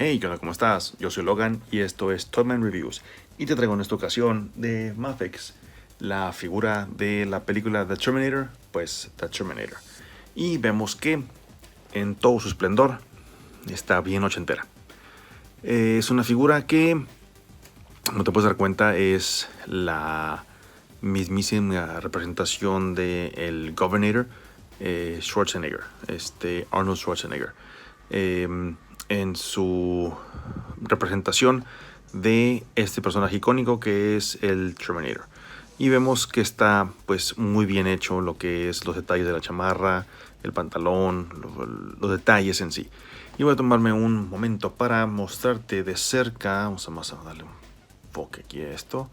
Hey, ¿qué onda? ¿Cómo estás? Yo soy Logan y esto es Toyman Reviews. Y te traigo en esta ocasión de Mafex, la figura de la película The Terminator, pues The Terminator. Y vemos que en todo su esplendor está bien ochentera. Es una figura que, como te puedes dar cuenta, es la mismísima representación del Governator Schwarzenegger, Arnold Schwarzenegger. En su representación de este personaje icónico que es el Terminator. Y vemos que está pues muy bien hecho lo que es los detalles de la chamarra, el pantalón, los detalles en sí. Y voy a tomarme un momento para mostrarte de cerca. Vamos a darle un enfoque aquí a esto.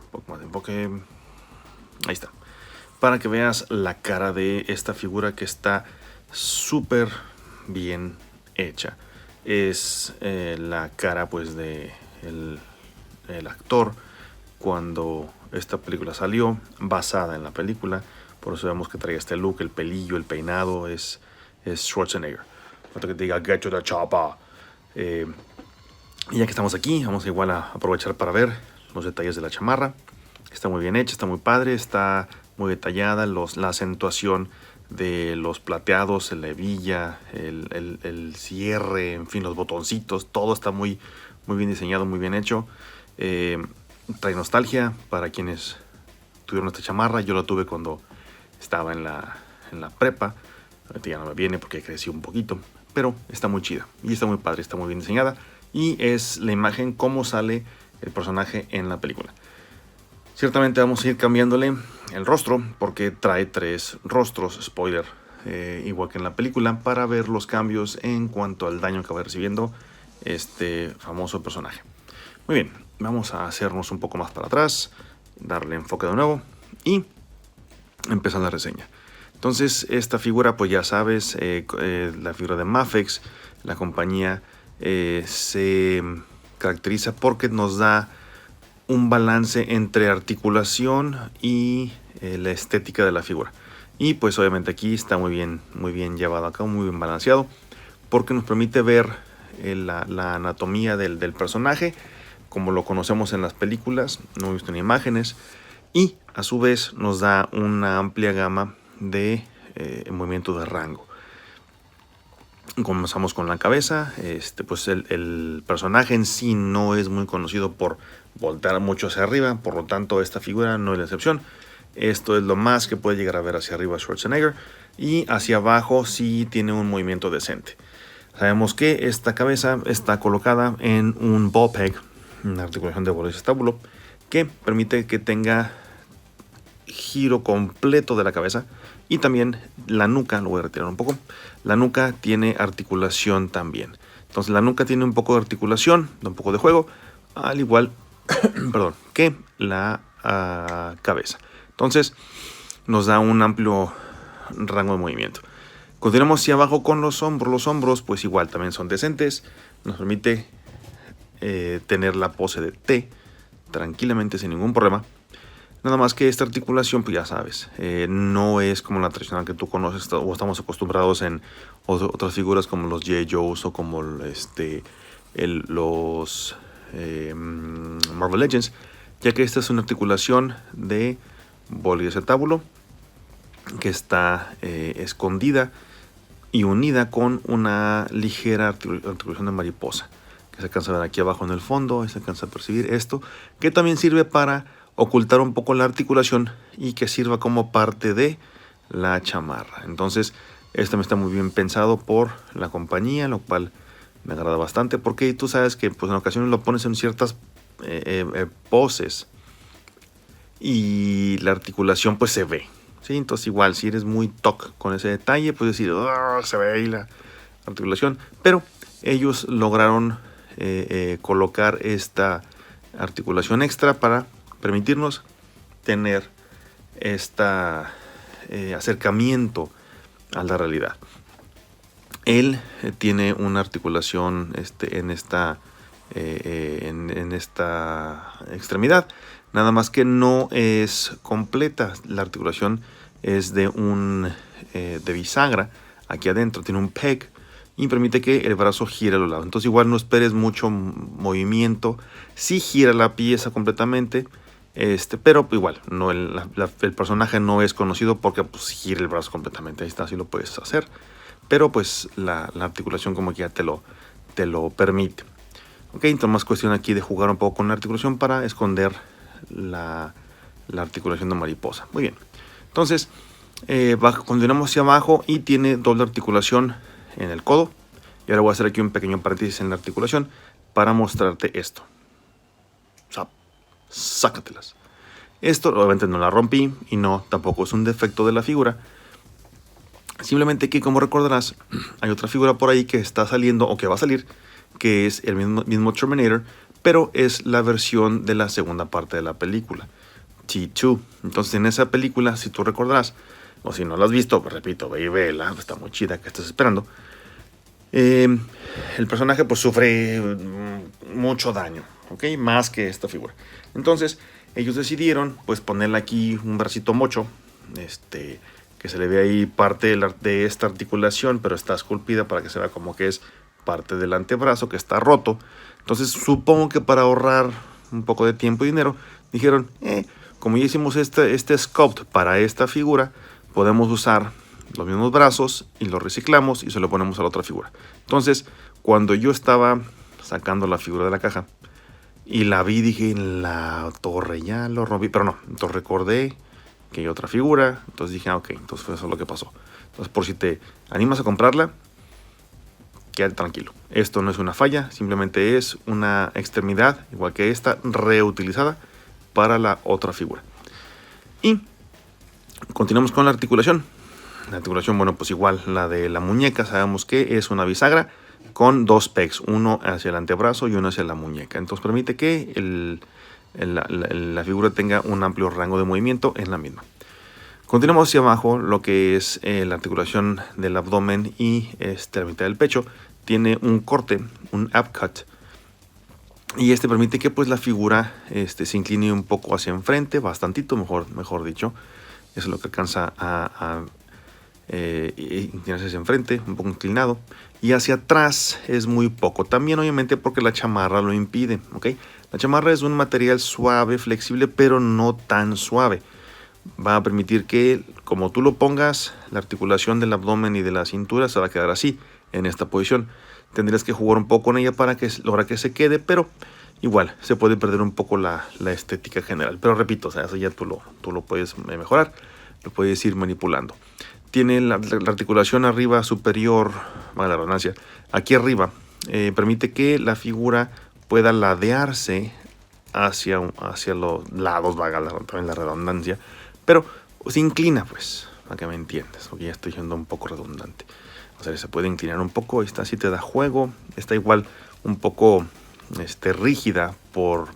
Un poco más de enfoque. Ahí está. Para que veas la cara de esta figura que está súper bien hecha. Es la cara pues de el actor cuando esta película salió, basada en la película. Por eso vemos que trae este look, el pelillo, el peinado, es Schwarzenegger. Falta que te diga get to the chopper. Y ya que estamos aquí, vamos igual a aprovechar para ver los detalles de la chamarra. Está muy bien hecha, está muy padre, está muy detallada, la acentuación de los plateados, la hebilla, el cierre, en fin, los botoncitos, todo está muy bien diseñado, muy bien hecho. Trae nostalgia para quienes tuvieron esta chamarra. Yo la tuve cuando estaba en la prepa. Ahorita ya no me viene porque crecí un poquito, pero está muy chida y está muy padre, está muy bien diseñada. Y es la imagen como sale el personaje en la película. Ciertamente vamos a ir cambiándole el rostro porque trae 3 rostros, spoiler, igual que en la película, para ver los cambios en cuanto al daño que va recibiendo este famoso personaje. Muy bien, vamos a hacernos un poco más para atrás, darle enfoque de nuevo y empezar la reseña. Entonces esta figura, pues ya sabes, la figura de Mafex, la compañía se caracteriza porque nos da un balance entre articulación y la estética de la figura. Y pues obviamente aquí está muy bien llevado a cabo, muy bien balanceado, porque nos permite ver la anatomía del personaje como lo conocemos en las películas, no he visto en imágenes, y a su vez nos da una amplia gama de movimiento de rango. Comenzamos con la cabeza. Pues el personaje en sí no es muy conocido por voltear mucho hacia arriba, por lo tanto esta figura no es la excepción. Esto es lo más que puede llegar a ver hacia arriba Schwarzenegger, y hacia abajo sí tiene un movimiento decente. Sabemos que esta cabeza está colocada en un ball peg, una articulación de bólido y estábulo, que permite que tenga giro completo de la cabeza. Y también la nuca, lo voy a retirar un poco, la nuca tiene articulación también. Entonces la nuca tiene un poco de articulación, da un poco de juego, al igual perdón, que la cabeza. Entonces nos da un amplio rango de movimiento. Continuamos hacia abajo con los hombros. Los hombros pues igual también son decentes. Nos permite tener la pose de T tranquilamente sin ningún problema. Nada más que esta articulación, pues ya sabes, no es como la tradicional que tú conoces o estamos acostumbrados en otras figuras como los G.I. Joes o como los Marvel Legends, ya que esta es una articulación de bolidocetábulo que está escondida y unida con una ligera articulación de mariposa, que se alcanza a ver aquí abajo en el fondo, se alcanza a percibir esto, que también sirve para ocultar un poco la articulación y que sirva como parte de la chamarra. Entonces esto me está muy bien pensado por la compañía, lo cual me agrada bastante, porque tú sabes que pues en ocasiones lo pones en ciertas poses y la articulación pues se ve, ¿sí? Entonces igual si eres muy toc con ese detalle, puedes decir se ve ahí la articulación, pero ellos lograron colocar esta articulación extra para permitirnos tener este acercamiento a la realidad. Él tiene una articulación en esta extremidad, nada más que no es completa. La articulación es de bisagra aquí adentro, tiene un peg, y permite que el brazo gire a los lados. Entonces igual no esperes mucho movimiento. Sí gira la pieza completamente, pero igual no el personaje no es conocido porque pues gira el brazo completamente. Ahí está, así lo puedes hacer, pero pues la articulación como que ya te lo permite. Ok, entonces más cuestión aquí de jugar un poco con la articulación para esconder la articulación de mariposa. Muy bien, entonces continuamos hacia abajo y tiene doble articulación en el codo. Y ahora voy a hacer aquí un pequeño paréntesis en la articulación para mostrarte esto. Sácatelas. Esto obviamente no la rompí y no, tampoco es un defecto de la figura. Simplemente que, como recordarás, hay otra figura por ahí que está saliendo o que va a salir, que es el mismo Terminator, pero es la versión de la segunda parte de la película, T2. Entonces en esa película, si tú recordarás, o si no la has visto, pues repito, ve y vela, está muy chida, que estás esperando. El personaje pues sufre mucho daño, ¿ok? Más que esta figura. Entonces ellos decidieron pues ponerle aquí un bracito mocho, que se le ve ahí parte de esta articulación, pero está esculpida para que se vea como que es parte del antebrazo que está roto. Entonces supongo que para ahorrar un poco de tiempo y dinero dijeron, como ya hicimos este sculpt para esta figura, podemos usar los mismos brazos y lo reciclamos y se lo ponemos a la otra figura. Entonces, cuando yo estaba sacando la figura de la caja y la vi, dije, en la torre ya lo rompí, pero no, entonces recordé que hay otra figura, entonces dije, ok, entonces fue eso lo que pasó. Entonces, por si te animas a comprarla, quédate tranquilo. Esto no es una falla, simplemente es una extremidad, igual que esta, reutilizada para la otra figura. Y continuamos con la articulación. La articulación, bueno, pues igual la de la muñeca, sabemos que es una bisagra con dos pegs, uno hacia el antebrazo y uno hacia la muñeca. Entonces permite que la figura tenga un amplio rango de movimiento en la misma. Continuamos hacia abajo, lo que es la articulación del abdomen y la mitad del pecho. Tiene un corte, un ab cut. Y permite que pues la figura se incline un poco hacia enfrente, bastantito, mejor dicho. Eso es lo que alcanza a inclinarse hacia enfrente, un poco inclinado, y hacia atrás es muy poco, también obviamente porque la chamarra lo impide, ¿ok? La chamarra es un material suave, flexible, pero no tan suave. Va a permitir que, como tú lo pongas, la articulación del abdomen y de la cintura se va a quedar así, en esta posición. Tendrías que jugar un poco con ella para lograr que se quede, pero igual se puede perder un poco la estética general. Pero repito, o sea, eso ya tú lo puedes mejorar, lo puedes ir manipulando. Tiene la articulación arriba superior, la redundancia, aquí arriba, permite que la figura pueda ladearse hacia los lados, también la redundancia, pero se inclina, pues, para que me entiendas, porque ya estoy siendo un poco redundante. O sea, se puede inclinar un poco, esta sí te da juego, está igual un poco rígida por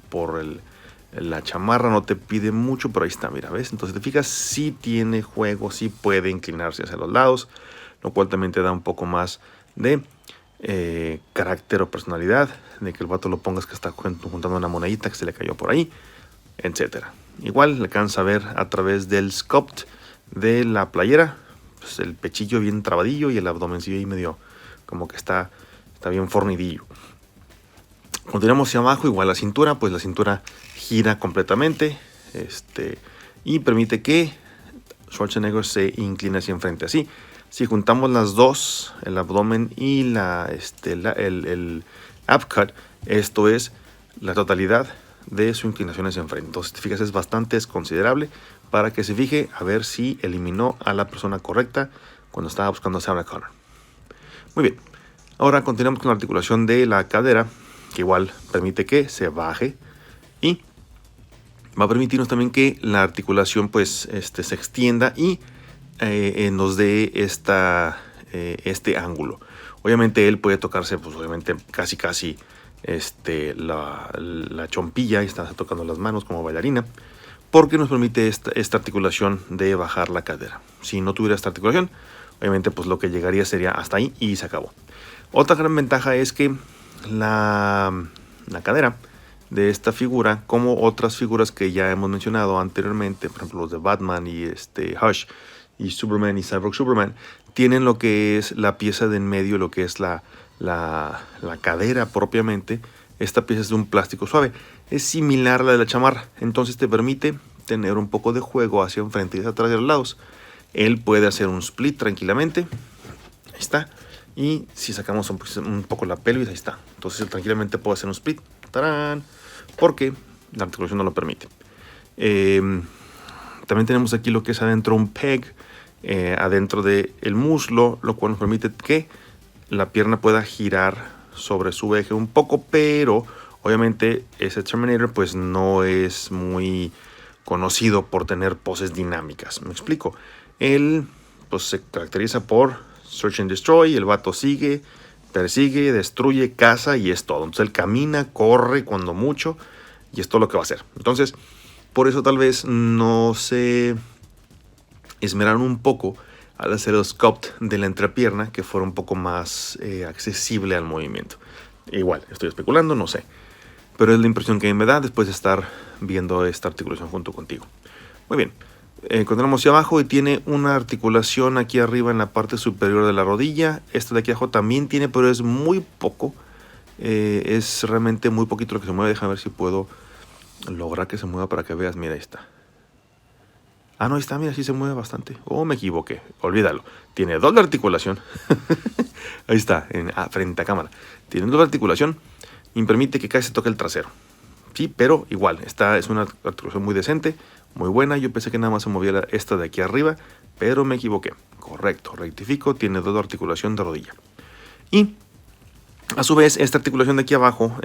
la chamarra, no te pide mucho, pero ahí está, mira, ¿ves? Entonces te fijas, sí tiene juego, sí puede inclinarse hacia los lados, lo cual también te da un poco más de carácter o personalidad, de que el vato lo pongas que está juntando una monedita que se le cayó por ahí, etcétera. Igual le alcanza a ver a través del sculpt de la playera, pues el pechillo bien trabadillo y el abdomencillo ahí medio como que está bien fornidillo. Continuamos hacia abajo, igual la cintura, pues la cintura gira completamente, y permite que Schwarzenegger se incline hacia enfrente. Así, si juntamos las dos, el abdomen y el ab cut, esto es la totalidad de su inclinación hacia enfrente. Entonces, te fijas, es bastante considerable para que se fije a ver si eliminó a la persona correcta cuando estaba buscando a Sarah Connor. Muy bien, ahora continuamos con la articulación de la cadera, que igual permite que se baje y va a permitirnos también que la articulación pues se extienda y nos dé este ángulo. Obviamente él puede tocarse pues obviamente casi la chompilla y está tocando las manos como bailarina, porque nos permite esta articulación de bajar la cadera. Si no tuviera esta articulación, obviamente pues lo que llegaría sería hasta ahí y se acabó. Otra gran ventaja es que la cadera de esta figura, como otras figuras que ya hemos mencionado anteriormente, por ejemplo los de Batman y Hush y Superman y Cyborg Superman, tienen lo que es la pieza de en medio, lo que es la cadera propiamente. Esta pieza es de un plástico suave. Es similar a la de la chamarra. Entonces te permite tener un poco de juego hacia enfrente y hacia atrás de los lados. Él puede hacer un split tranquilamente. Ahí está. Y si sacamos un poco la pelvis, ahí está. Entonces él tranquilamente puede hacer un split. ¡Tarán! Porque la articulación no lo permite. También tenemos aquí lo que es adentro un peg. Adentro del muslo, lo cual nos permite que la pierna pueda girar sobre su eje un poco, pero obviamente ese Terminator pues no es muy conocido por tener poses dinámicas. ¿Me explico? Él pues se caracteriza por Search and Destroy. El vato sigue, persigue, destruye, caza y es todo. Entonces él camina, corre cuando mucho y es todo lo que va a hacer. Entonces por eso tal vez no se esmeraron un poco al hacer el sculpt de la entrepierna, que fuera un poco más accesible al movimiento. Igual, estoy especulando, no sé. Pero es la impresión que me da después de estar viendo esta articulación junto contigo. Muy bien. Continuamos hacia abajo y tiene una articulación aquí arriba en la parte superior de la rodilla. Esta de aquí abajo también tiene, pero es muy poco. Es realmente muy poquito lo que se mueve. Déjame ver si puedo lograr que se mueva para que veas. Mira, ahí está. Ah, no, ahí está, mira, sí se mueve bastante. Oh, me equivoqué, olvídalo. Tiene doble articulación. Ahí está, frente a cámara. Tiene doble articulación y permite que casi se toque el trasero. Sí, pero igual, esta es una articulación muy decente, muy buena. Yo pensé que nada más se movía esta de aquí arriba, pero me equivoqué. Correcto, rectifico, tiene doble articulación de rodilla. Y a su vez, esta articulación de aquí abajo,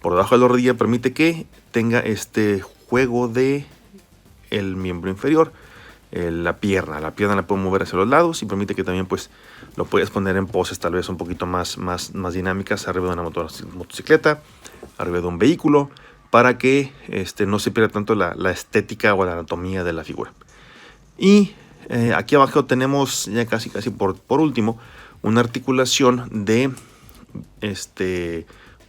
por debajo de la rodilla, permite que tenga este juego de el miembro inferior, la pierna la puede mover hacia los lados y permite que también pues lo puedas poner en poses tal vez un poquito más dinámicas arriba de una motocicleta, arriba de un vehículo, para que no se pierda tanto la estética o la anatomía de la figura. Y aquí abajo tenemos ya casi por último una articulación de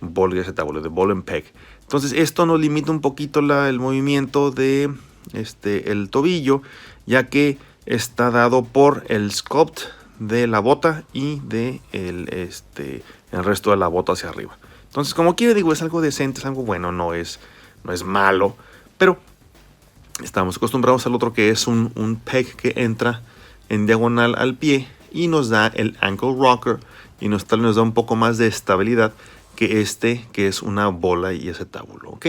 ball y acetábulo, de ball and peg. Entonces esto nos limita un poquito el movimiento de el tobillo, ya que está dado por el sculpt de la bota y de el resto de la bota hacia arriba. Entonces, como quiera, digo, es algo decente, es algo bueno, no es malo, pero estamos acostumbrados al otro, que es un peg que entra en diagonal al pie y nos da el ankle rocker y nos da un poco más de estabilidad que que es una bola y acetábulo, ¿ok?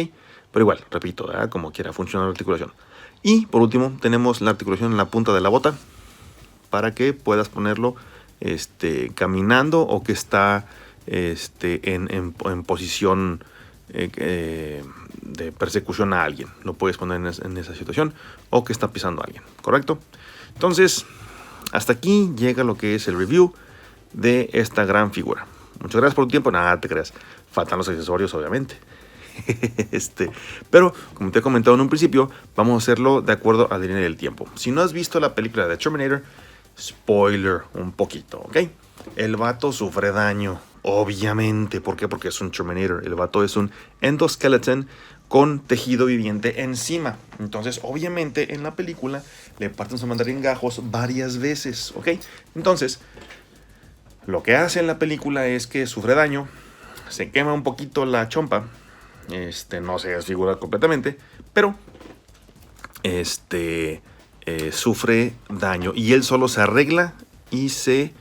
Pero igual, repito, ¿verdad? Como quiera funciona la articulación. Y por último tenemos la articulación en la punta de la bota para que puedas ponerlo caminando o que está en posición de persecución a alguien. Lo puedes poner en esa situación, o que está pisando a alguien, ¿correcto? Entonces, hasta aquí llega lo que es el review de esta gran figura. Muchas gracias por tu tiempo. Nada, te creas. Faltan los accesorios, obviamente. Pero, como te he comentado en un principio, vamos a hacerlo de acuerdo a la línea del tiempo. Si no has visto la película de Terminator, spoiler un poquito, ¿ok? El vato sufre daño, obviamente. ¿Por qué? Porque es un Terminator. El vato es un endoskeleton con tejido viviente encima. Entonces, obviamente, en la película le parten su madre en gajos varias veces, ¿ok? Entonces, lo que hace en la película es que sufre daño, se quema un poquito la chompa, no se desfigura completamente, pero sufre daño y él solo se arregla y se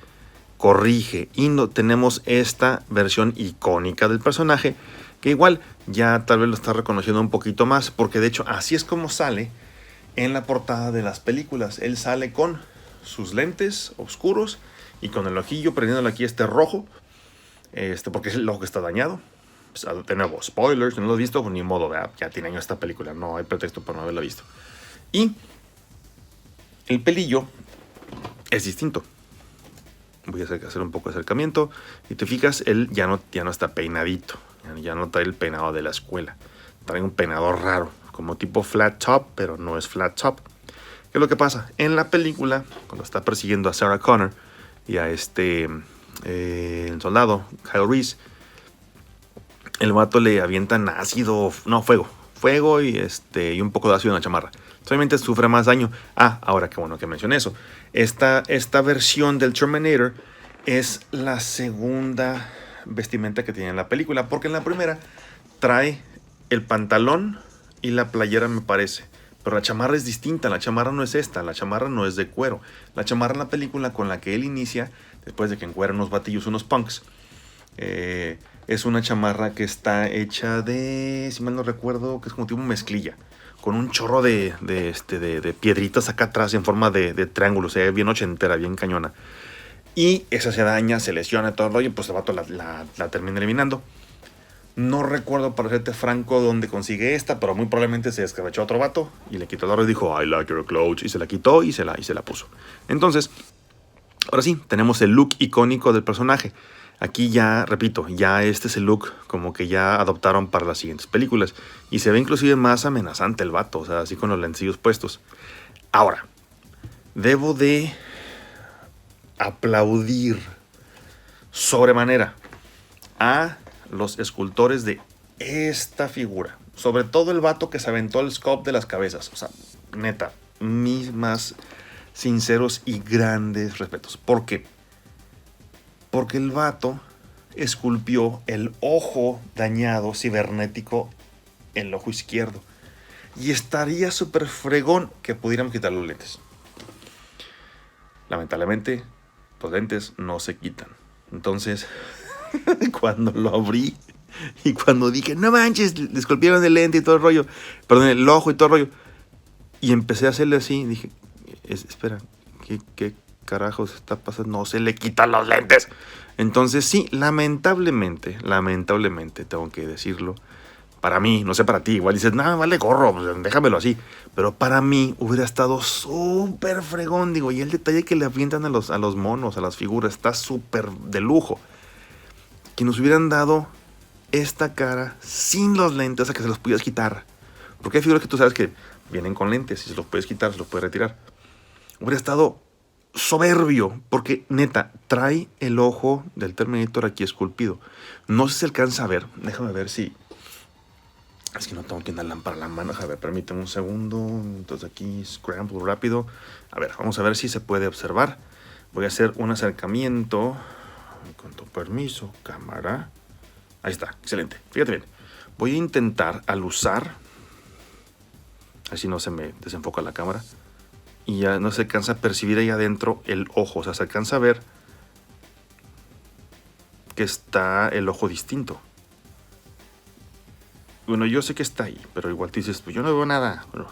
corrige. Y no tenemos esta versión icónica del personaje, que igual ya tal vez lo está reconociendo un poquito más, porque de hecho así es como sale en la portada de las películas. Él sale con sus lentes oscuros y con el ojillo prendiéndole aquí rojo, porque es el ojo que está dañado. Pues, de nuevo, spoilers, si no lo has visto, pues ni modo, ¿verdad? Ya tiene años esta película, no hay pretexto para no haberla visto. Y el pelillo es distinto. Voy a hacer un poco de acercamiento. Y te fijas, él ya no está peinadito. Ya no trae el peinado de la escuela. Trae un peinador raro, como tipo flat top, pero no es flat top. ¿Qué es lo que pasa? En la película, cuando está persiguiendo a Sarah Connor y a el soldado Kyle Reese, el vato le avientan ácido, no, fuego y un poco de ácido en la chamarra. Obviamente sufre más daño. Ahora que bueno que mencioné eso. Esta versión del Terminator es la segunda vestimenta que tiene en la película, porque en la primera trae el pantalón y la playera, me parece. Pero la chamarra es distinta, la chamarra no es esta, la chamarra no es de cuero. La chamarra en la película con la que él inicia, después de que encuera unos batillos, unos punks, es una chamarra que está hecha de, si mal no recuerdo, que es como tipo mezclilla, con un chorro de piedritas acá atrás en forma de triángulo, o sea, bien ochentera, bien cañona. Y esa se daña, se lesiona todo el rollo, pues el vato la termina eliminando. No recuerdo, para serte franco, dónde consigue esta, pero muy probablemente se descabechó a otro vato y le quitó el oro y dijo, I like your clothes, y se la quitó y se la puso. Entonces, ahora sí, tenemos el look icónico del personaje. Aquí ya, repito, ya este es el look como que ya adoptaron para las siguientes películas. Y se ve inclusive más amenazante el vato, o sea, así con los lencillos puestos. Ahora, debo de aplaudir sobremanera a los escultores de esta figura. Sobre todo el vato que se aventó el sculpt de las cabezas. O sea, neta, mis más sinceros y grandes respetos. ¿Por qué? Porque el vato esculpió el ojo dañado cibernético en el ojo izquierdo. Y estaría súper fregón que pudiéramos quitar los lentes. Lamentablemente, los lentes no se quitan. Entonces, cuando lo abrí y cuando dije, no manches, le esculpieron el lente y todo el rollo, perdón, el ojo y todo el rollo, y empecé a hacerle así, dije, espera, ¿qué carajos está pasando? No se le quitan los lentes. Entonces sí, lamentablemente, tengo que decirlo, para mí, no sé para ti, igual dices, no, vale gorro, pues déjamelo así. Pero para mí hubiera estado súper fregón, digo, y el detalle que le avientan a los monos, a las figuras, está súper de lujo. Que nos hubieran dado esta cara sin los lentes, o sea, que se los pudieras quitar. Porque hay figuras que tú sabes que vienen con lentes, y se los puedes quitar, se los puedes retirar. Hubiera estado soberbio, porque neta, trae el ojo del Terminator aquí esculpido. No sé si se alcanza a ver, déjame ver si... Es que no tengo aquí una lámpara a la mano. A ver, permíteme un segundo. Entonces aquí scramble rápido. A ver, vamos a ver si se puede observar. Voy a hacer un acercamiento. Con tu permiso, cámara. Ahí está, excelente. Fíjate bien. Voy a intentar al usar. Así no se me desenfoca la cámara. Y ya no se alcanza a percibir ahí adentro el ojo. O sea, se alcanza a ver que está el ojo distinto. Bueno, yo sé que está ahí, pero igual te dices, pues yo no veo nada. Bueno,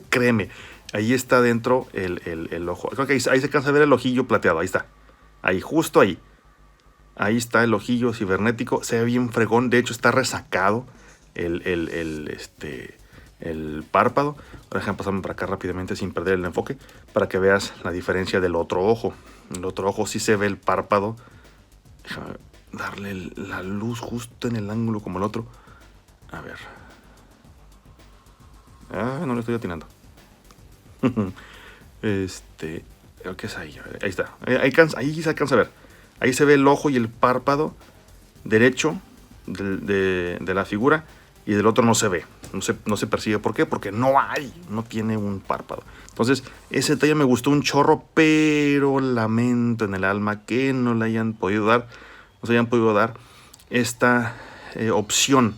créeme, ahí está dentro el ojo. Creo que ahí se alcanza a ver el ojillo plateado, ahí está. Ahí, justo ahí. Ahí está el ojillo cibernético, se ve bien fregón, de hecho está resacado el párpado. Ahora déjame pasarme para acá rápidamente sin perder el enfoque, para que veas la diferencia del otro ojo. En el otro ojo sí se ve el párpado. Déjame darle la luz justo en el ángulo como el otro. A ver. No le estoy atinando. Creo que es ahí. Ahí está. Ahí se alcanza a ver. Ahí se ve el ojo y el párpado derecho de la figura. Y del otro no se ve. No se percibe. ¿Por qué? Porque no tiene un párpado. Entonces, ese detalle me gustó un chorro. Pero lamento en el alma que no le hayan podido dar. No se hayan podido dar esta opción.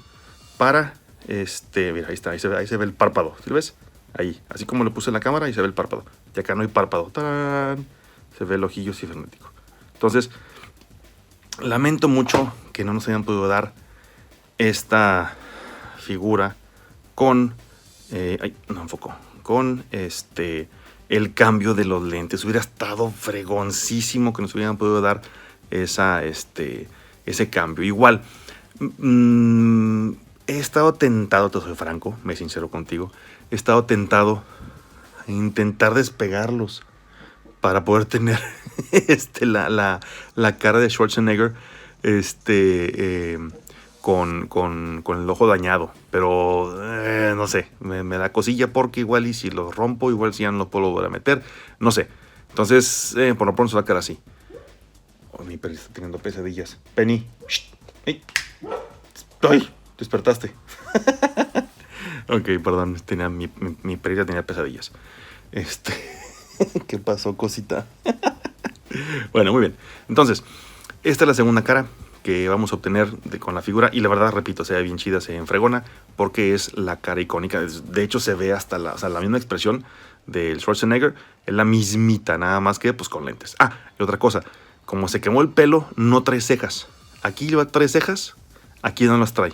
Para, mira, ahí está, ahí se ve el párpado, ¿sí lo ves? Ahí, así como le puse en la cámara, ahí se ve el párpado. Y acá no hay párpado, ¡tarán! Se ve el ojillo cibernético. Entonces, lamento mucho que no nos hayan podido dar esta figura con, no enfoco, con el cambio de los lentes. Hubiera estado fregoncísimo que nos hubieran podido dar ese cambio. Igual, he estado tentado, te soy franco, me sincero contigo, he estado tentado a intentar despegarlos para poder tener la cara de Schwarzenegger con el ojo dañado, pero no sé, me da cosilla porque igual y si los rompo, igual si ya no lo puedo volver a meter, no sé. Entonces, por lo pronto se va a quedar así. Oh, mi Penny está teniendo pesadillas. Penny, ¡ay! ¡Ay! Despertaste. Ok, perdón, mi perrita tenía pesadillas. Este, ¿qué pasó, cosita? Bueno, muy bien. Entonces, esta es la segunda cara que vamos a obtener con la figura. Y la verdad, repito, se ve bien chida, se ve en fregona, porque es la cara icónica. De hecho, se ve hasta la misma expresión del Schwarzenegger. Es la mismita, nada más que pues con lentes. Ah, y otra cosa. Como se quemó el pelo, no trae cejas. Aquí trae cejas, aquí no las trae.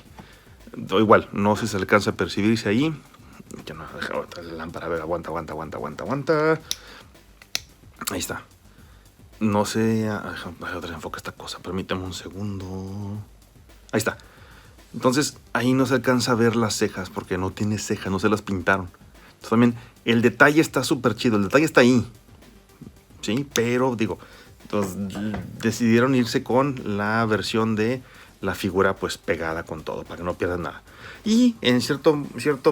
Igual, no sé si se alcanza a percibirse ahí. Ya no, deja otra lámpara. A ver, aguanta. Ahí está. No sé. Déjame otra enfoque esta cosa. Permítame un segundo. Ahí está. Entonces, ahí no se alcanza a ver las cejas porque no tiene cejas, no se las pintaron. Entonces, también el detalle está súper chido. El detalle está ahí. Sí, pero digo, entonces decidieron irse con la versión de la figura pues pegada con todo para que no pierdan nada. Y en cierto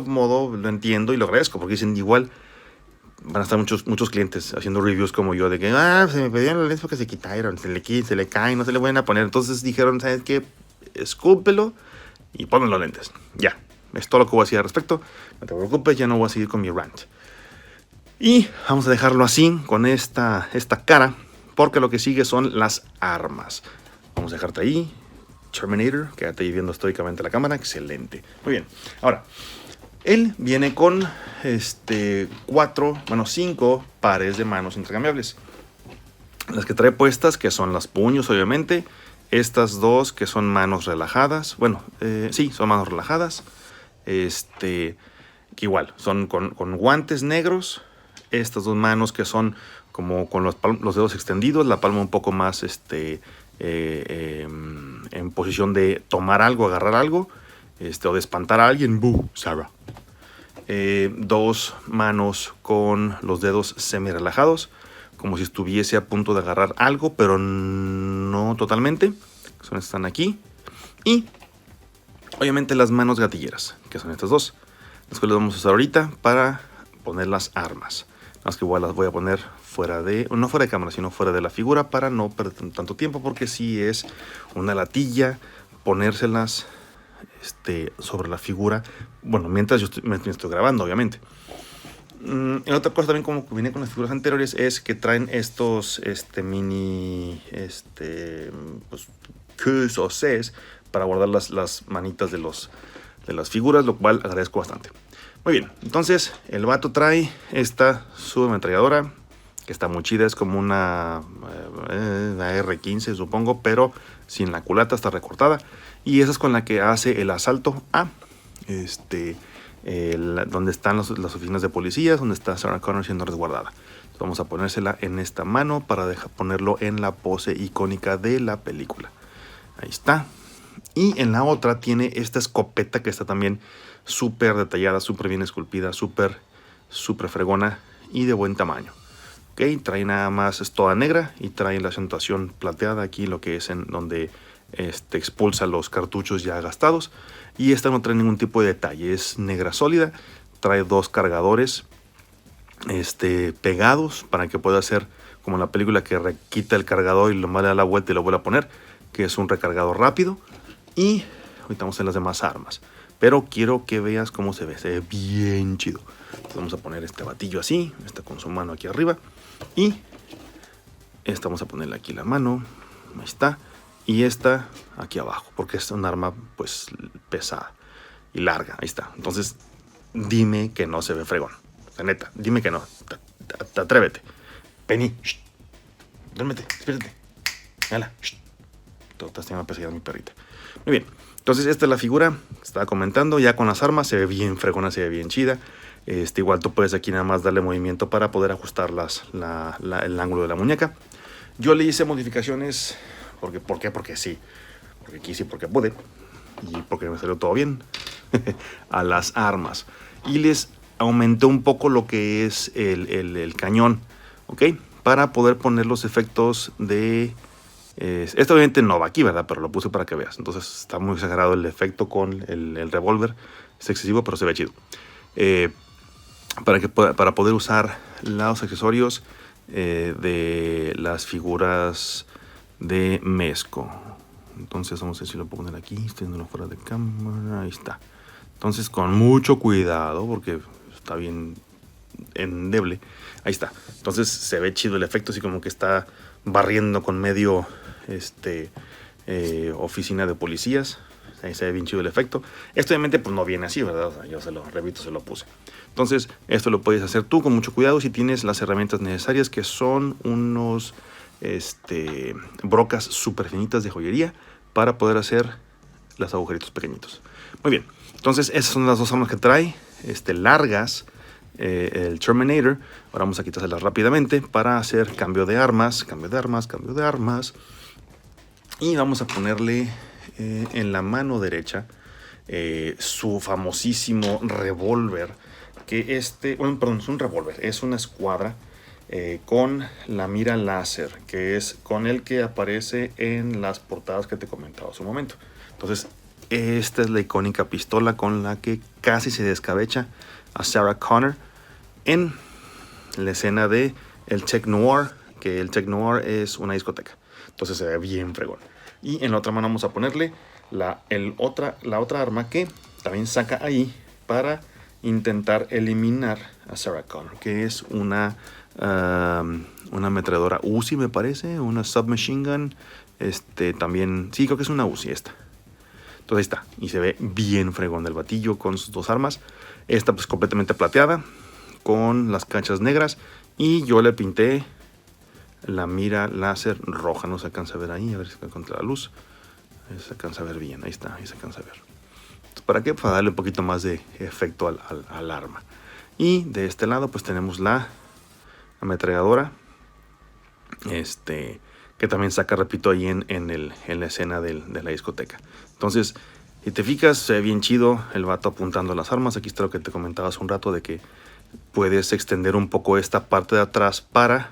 modo lo entiendo y lo agradezco porque dicen igual van a estar muchos clientes haciendo reviews como yo de que se me pidieron los lentes porque se quitaron, se le caen, no se le van a poner. Entonces dijeron, ¿sabes qué? Escúlpelo y ponme los lentes. Ya, es todo lo que voy a decir al respecto. No te preocupes, ya no voy a seguir con mi rant. Y vamos a dejarlo así, con esta cara, porque lo que sigue son las armas. Vamos a dejarte ahí. Terminator, quédate ahí viendo estoicamente la cámara. Excelente. Muy bien. Ahora, él viene con 5 pares de manos intercambiables. Las que trae puestas, que son las puños, obviamente. Estas dos, que son manos relajadas. Bueno, sí, son manos relajadas. Que igual, son con guantes negros. Estas dos manos que son como con los dedos extendidos, la palma un poco más en posición de tomar algo, agarrar algo, o de espantar a alguien. ¡Boo! Sarah. 2 manos con los dedos semi relajados, como si estuviese a punto de agarrar algo, pero no totalmente. Están aquí. Y obviamente las manos gatilleras, que son estas dos, las que las vamos a usar ahorita para poner las armas. Más que igual las voy a poner no fuera de cámara, sino fuera de la figura para no perder tanto tiempo, porque si es una latilla ponérselas sobre la figura, bueno, mientras yo estoy grabando, obviamente. Y otra cosa también, como que viene con las figuras anteriores, es que traen estos mini pues, Qs o Cs para guardar las manitas de las figuras, lo cual agradezco bastante. Muy bien, entonces el vato trae esta subametralladora, que está muy chida, es como una R15 supongo, pero sin la culata, está recortada. Y esa es con la que hace el asalto a donde están las oficinas de policías, donde está Sarah Connor siendo resguardada. Entonces vamos a ponérsela en esta mano para ponerlo en la pose icónica de la película. Ahí está. Y en la otra tiene esta escopeta que está también súper detallada, súper bien esculpida, súper fregona y de buen tamaño. Ok, trae nada más, es toda negra y trae la acentuación plateada aquí, lo que es en donde expulsa los cartuchos ya gastados. Y esta no trae ningún tipo de detalle, es negra sólida. Trae 2 cargadores pegados para que pueda hacer como en la película, que quita el cargador y lo da la vuelta y lo vuelve a poner, que es un recargador rápido. Y ahorita vamos a las demás armas, pero quiero que veas cómo se ve bien chido. Entonces vamos a poner este batillo así, está con su mano aquí arriba, y esta vamos a ponerle aquí la mano, ahí está, y esta aquí abajo, porque es un arma pues pesada y larga, ahí está. Entonces dime que no se ve fregón, la neta, dime que no, atrévete. Penny, duérmete, despiértate, hala, estás teniendo pesadilla mi perrita. Muy bien, entonces esta es la figura que estaba comentando. Ya con las armas se ve bien fregona, se ve bien chida. Igual tú puedes aquí nada más darle movimiento para poder ajustar el ángulo de la muñeca. Yo le hice modificaciones, ¿por qué? Porque sí, porque quise, porque pude y porque me salió todo bien a las armas. Y les aumenté un poco lo que es el cañón, ¿ok? Para poder poner los efectos de... Esto obviamente no va aquí, ¿verdad? Pero lo puse para que veas. Entonces está muy exagerado el efecto con el revólver. Es excesivo, pero se ve chido. Para poder usar los accesorios de las figuras de Mezco. Entonces vamos a ver si lo puedo poner aquí. Estoy viéndolo fuera de cámara. Ahí está. Entonces con mucho cuidado porque está bien endeble. Ahí está. Entonces se ve chido el efecto, así como que está barriendo con medio oficina de policías. Ahí se ve bien chido el efecto. Esto obviamente pues no viene así, ¿verdad? O sea, yo se lo repito, se lo puse. Entonces esto lo puedes hacer tú con mucho cuidado si tienes las herramientas necesarias, que son unos brocas súper finitas de joyería para poder hacer los agujeritos pequeñitos. Muy bien, entonces esas son las dos armas que trae, largas, el Terminator. Ahora vamos a quitárselas rápidamente para hacer cambio de armas. Y vamos a ponerle en la mano derecha su famosísimo revólver, que perdón, es un revólver, es una escuadra con la mira láser, que es con el que aparece en las portadas que te comentaba hace un momento. Entonces, esta es la icónica pistola con la que casi se descabecha a Sarah Connor en la escena de el Tech Noir, que el Tech Noir es una discoteca. Entonces se ve bien fregón. Y en la otra mano vamos a ponerle la otra arma que también saca ahí para intentar eliminar a Sarah Connor, que es una ametralladora Uzi, me parece, una submachine gun. También, sí, creo que es una Uzi esta. Entonces ahí está, y se ve bien fregón el batillo con sus dos armas. Esta pues completamente plateada, con las canchas negras, y yo le pinté la mira láser roja. No se alcanza a ver ahí, a ver si está contra la luz. Ahí se alcanza a ver bien, ahí está, ahí se alcanza a ver. Entonces, ¿para qué? Para darle un poquito más de efecto al arma. Y de este lado pues tenemos la ametralladora, que también saca, repito, ahí en la escena de la discoteca. Entonces, si te fijas, se ve bien chido el vato apuntando las armas. Aquí está lo que te comentaba hace un rato, de que puedes extender un poco esta parte de atrás para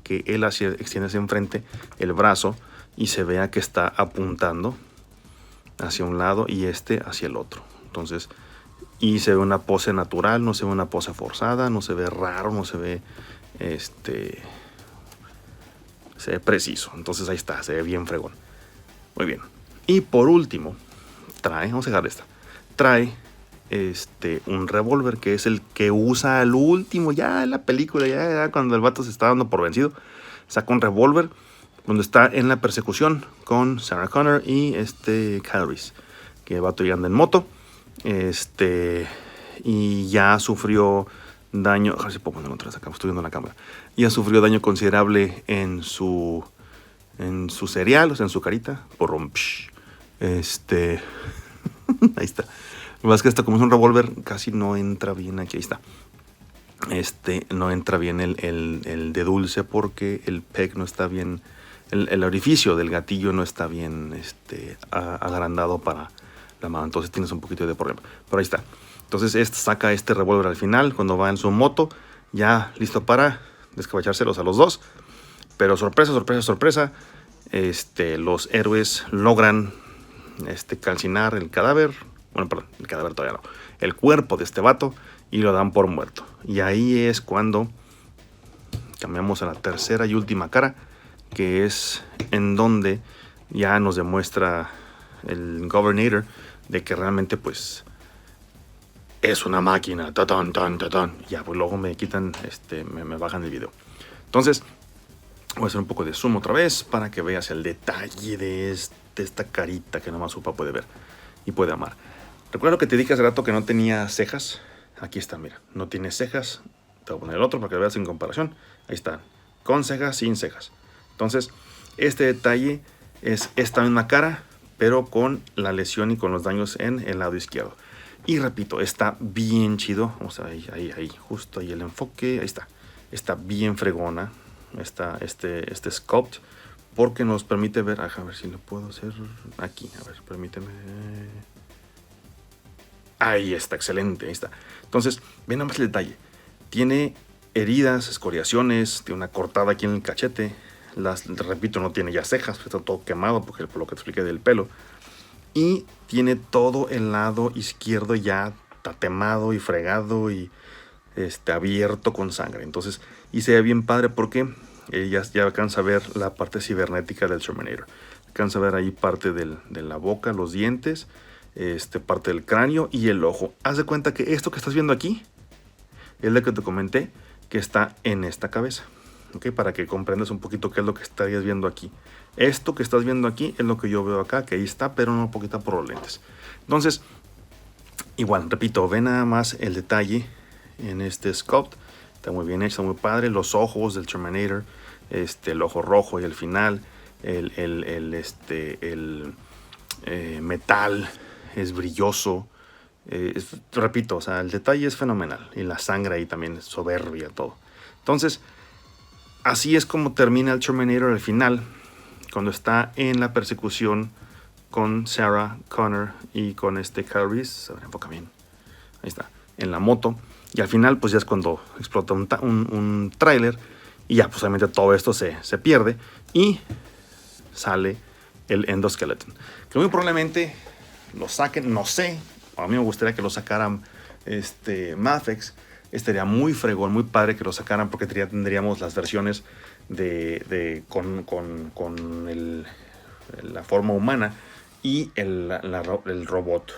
que él extienda hacia enfrente el brazo y se vea que está apuntando hacia un lado y hacia el otro. Entonces, y se ve una pose natural, no se ve una pose forzada, no se ve raro, no se ve se ve preciso. Entonces ahí está, se ve bien fregón. Muy bien. Y por último, vamos a dejar esta. Trae un revólver, que es el que usa al último, ya en la película, ya cuando el vato se está dando por vencido, saca un revólver donde está en la persecución con Sarah Connor y Kyle Reese, que el vato ya anda en moto, y ya sufrió daño. A ver si puedo ponerlo otra vez acá, estoy viendo la cámara. Ya sufrió daño considerable en su cereal, o sea, en su carita, por ahí está. Lo que pasa es que esto, como es un revólver, casi no entra bien aquí. Ahí está. No entra bien el de dulce, porque el peg no está bien. El orificio del gatillo no está bien agrandado para la mano. Entonces tienes un poquito de problema. Pero ahí está. Entonces saca este revólver al final, cuando va en su moto, ya listo para descabachárselos a los dos. Pero sorpresa, sorpresa, sorpresa. Los héroes logran calcinar el cadáver. Bueno, perdón, el cadáver todavía no. El cuerpo de este vato, y lo dan por muerto. Y ahí es cuando cambiamos a la tercera y última cara, que es en donde ya nos demuestra el Governator de que realmente pues es una máquina. Tatán, tan, tatán. Ya, pues luego me quitan, me bajan el video. Entonces voy a hacer un poco de zoom otra vez para que veas el detalle de esta carita que nomás Upa puede ver y puede amar. Recuerda que te dije hace rato que no tenía cejas. Aquí está, mira, no tiene cejas. Te voy a poner el otro para que lo veas en comparación. Ahí está, con cejas, sin cejas. Entonces, este detalle es esta misma cara, pero con la lesión y con los daños en el lado izquierdo. Y repito, está bien chido. Vamos a ver, ahí, justo ahí el enfoque. Ahí está. Está bien fregona. Está este sculpt, porque nos permite ver. A ver si lo puedo hacer aquí. A ver, permíteme. Ahí está, excelente, ahí está. Entonces, ven nada más el detalle. Tiene heridas, escoriaciones, tiene una cortada aquí en el cachete. Repito, no tiene ya cejas, está todo quemado por lo que te expliqué del pelo. Y tiene todo el lado izquierdo ya tatemado y fregado y abierto con sangre. Entonces, y se ve bien padre porque ya alcanza a ver la parte cibernética del Terminator. Alcanza a ver ahí parte de la boca, los dientes, parte del cráneo y el ojo. Haz de cuenta que esto que estás viendo aquí es lo que te comenté que está en esta cabeza. ¿Ok? Para que comprendas un poquito qué es lo que estarías viendo aquí. Esto que estás viendo aquí es lo que yo veo acá, que ahí está, pero un poquito por los lentes. Entonces, igual, repito, ve nada más el detalle en este sculpt. Está muy bien hecho, está muy padre. Los ojos del Terminator, el ojo rojo y el final, metal es brilloso. Repito, o sea, el detalle es fenomenal. Y la sangre ahí también es soberbia, todo. Entonces, así es como termina el Terminator al final, cuando está en la persecución con Sarah Connor y con Kyle Reese. A ver, enfoca bien. Ahí está, en la moto. Y al final, pues ya es cuando explota un tráiler. Y ya, pues obviamente todo esto se pierde. Y sale el endoskeleton. Que muy probablemente lo saquen, no sé. A mí me gustaría que lo sacaran Mafex. Estaría muy fregón, muy padre que lo sacaran, porque tendríamos las versiones con la forma humana y el robot.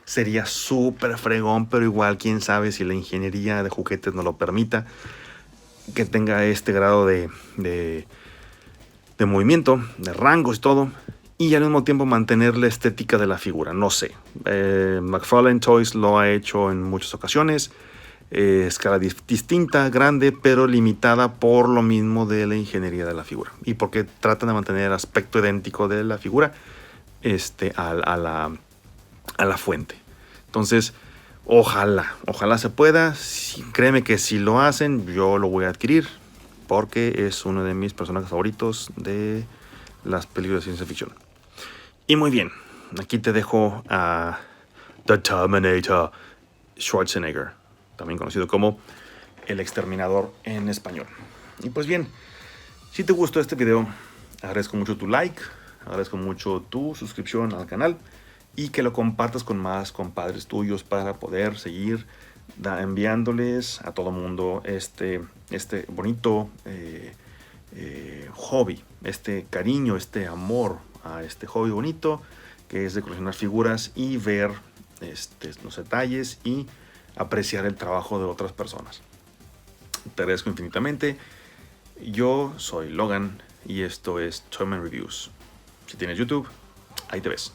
Sería súper fregón, pero igual quién sabe si la ingeniería de juguetes nos lo permita, que tenga este grado de movimiento, de rangos y todo, y al mismo tiempo mantener la estética de la figura. No sé, McFarlane Toys lo ha hecho en muchas ocasiones. Escala distinta, grande, pero limitada por lo mismo de la ingeniería de la figura y porque tratan de mantener el aspecto idéntico de la figura a la fuente. Entonces, ojalá se pueda. Créeme que si lo hacen, yo lo voy a adquirir, porque es uno de mis personajes favoritos de las películas de ciencia ficción. Y muy bien, aquí te dejo a The Terminator Schwarzenegger, también conocido como El Exterminador en español. Y pues bien, si te gustó este video, agradezco mucho tu like, agradezco mucho tu suscripción al canal y que lo compartas con más compadres tuyos para poder seguir enviándoles a todo mundo este bonito hobby, este cariño, este amor a este hobby bonito que es de coleccionar figuras y ver los detalles y apreciar el trabajo de otras personas. Te agradezco infinitamente. Yo soy Logan y esto es Toyman Reviews. Si tienes YouTube, ahí te ves.